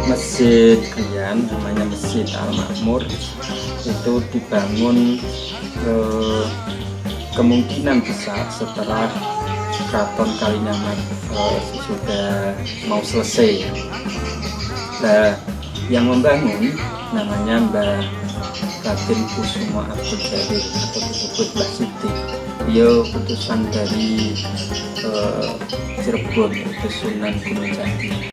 Masjid Krian, namanya Masjid Al-Makmur, itu dibangun kemungkinan besar setelah Keraton Kalinyamat sudah mau selesai. Nah, yang membangun namanya Mbah Raden Kusuma Abdul Jalil atau disebut Mbah Siti. Beliau utusan dari Cirebon, itu Sunan Gunung Jati.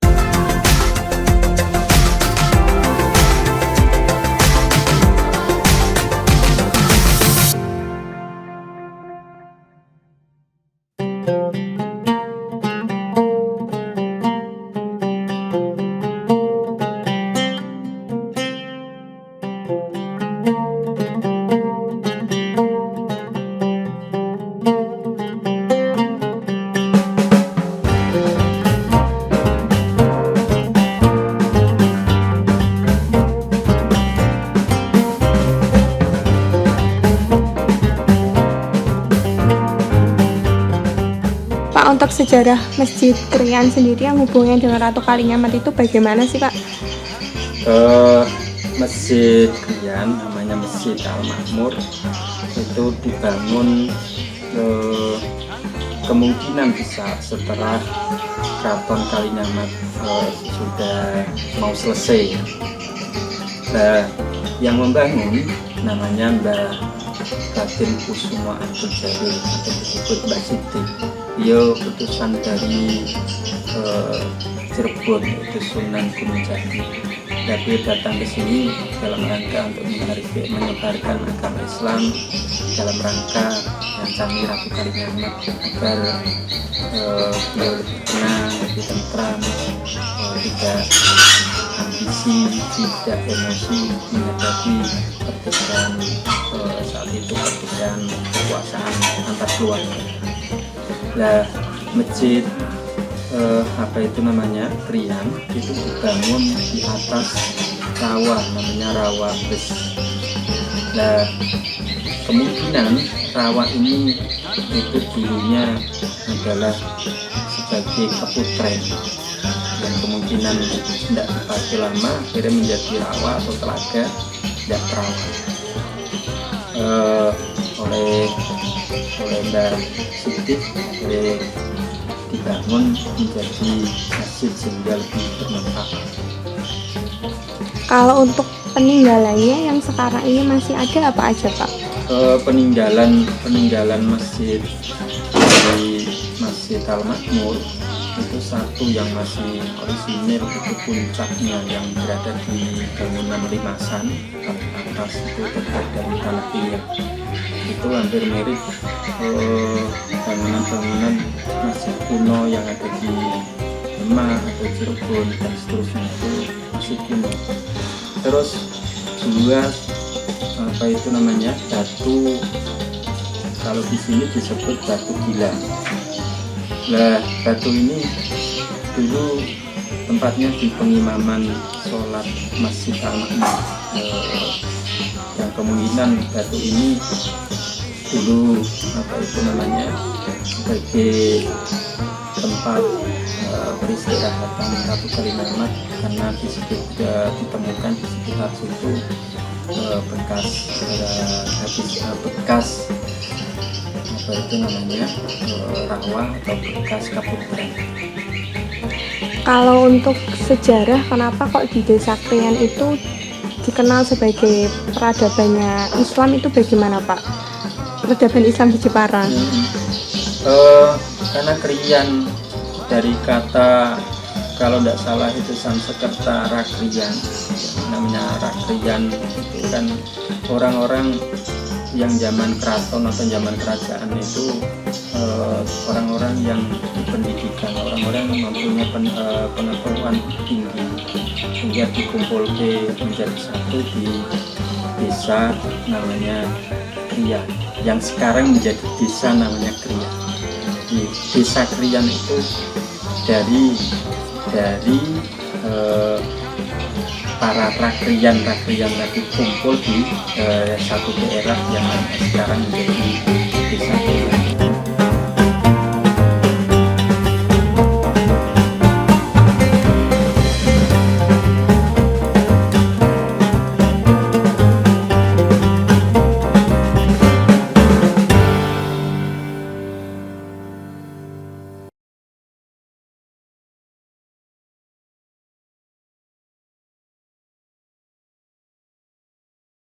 Pak, untuk sejarah Masjid Krian sendiri yang hubungannya dengan Ratu Kalinyamat itu bagaimana sih, Pak? Masjid Krian, namanya Masjid Al-Makmur, itu dibangun kemungkinan besar setelah Keraton Kalinyamat sudah mau selesai. Nah, yang membangun namanya Mbah Raden Kusuma Abdul Jalil atau disebut Mbah Siti. Beliau utusan dari Cirebon, itu Sunan Gunung Jati. Dan beliau datang ke sini dalam rangka untuk menyebarkan agama Islam, dalam rangka mencangi Ratu Kalinyamat agar beliau lebih tenang, lebih tentram, tidak ambisi, tidak emosi menghadapi perbedaan saat itu, perbedaan kekuasaan antar keluarga. Nah, masjid apa itu namanya Krian itu dibangun di atas rawa, namanya rawa bes. Nah, kemungkinan rawa ini itu dulunya adalah sebagai keputren, dan kemungkinan tidak dipakai lama akhirnya menjadi rawa atau telaga tidak terawat oleh Mbah Siti, dibangun menjadi masjid sehingga lebih bermanfaat. Kalau untuk peninggalannya yang sekarang ini masih ada apa aja, Pak? Peninggalan masjid dari Masjid Al-Makmur itu satu yang masih orisinil, itu puncaknya yang berada di bangunan limasan atas, itu terbuat dari tanah liat. Itu hampir mirip bangunan-bangunan masjid kuno yang ada di Demak atau Cirebon dan seterusnya, itu masih kuno. Terus dua apa itu namanya batu, kalau di sini disebut batu gila. Nah, batu ini dulu tempatnya di pengimaman sholat Masjid Al-Makmur, yang kemungkinan batu ini dulu apa itu namanya sebagai tempat peristirahatan Ratu Kalinyamat, karena di situ juga ditemukan di sekitar situ bekas apa itu namanya rawa atau bekas kaputren. Kalau untuk sejarah, kenapa kok di Desa Krian itu dikenal sebagai peradabannya Islam, itu bagaimana, Pak? Peradaban Islam di Jepara. Karena Krian dari kata, kalau tidak salah itu Sanskerta Rakrian, namanya Rakrian itu kan orang-orang yang zaman keraton atau zaman kerajaan itu orang-orang yang berpendidikan, orang-orang yang mempunyai pengetahuan tinggi. sehingga dikumpul menjadi satu di desa namanya Krian, yang sekarang menjadi desa namanya Krian. Di desa Krian itu dari para rakrian tadi kumpul di satu daerah yang sekarang menjadi desa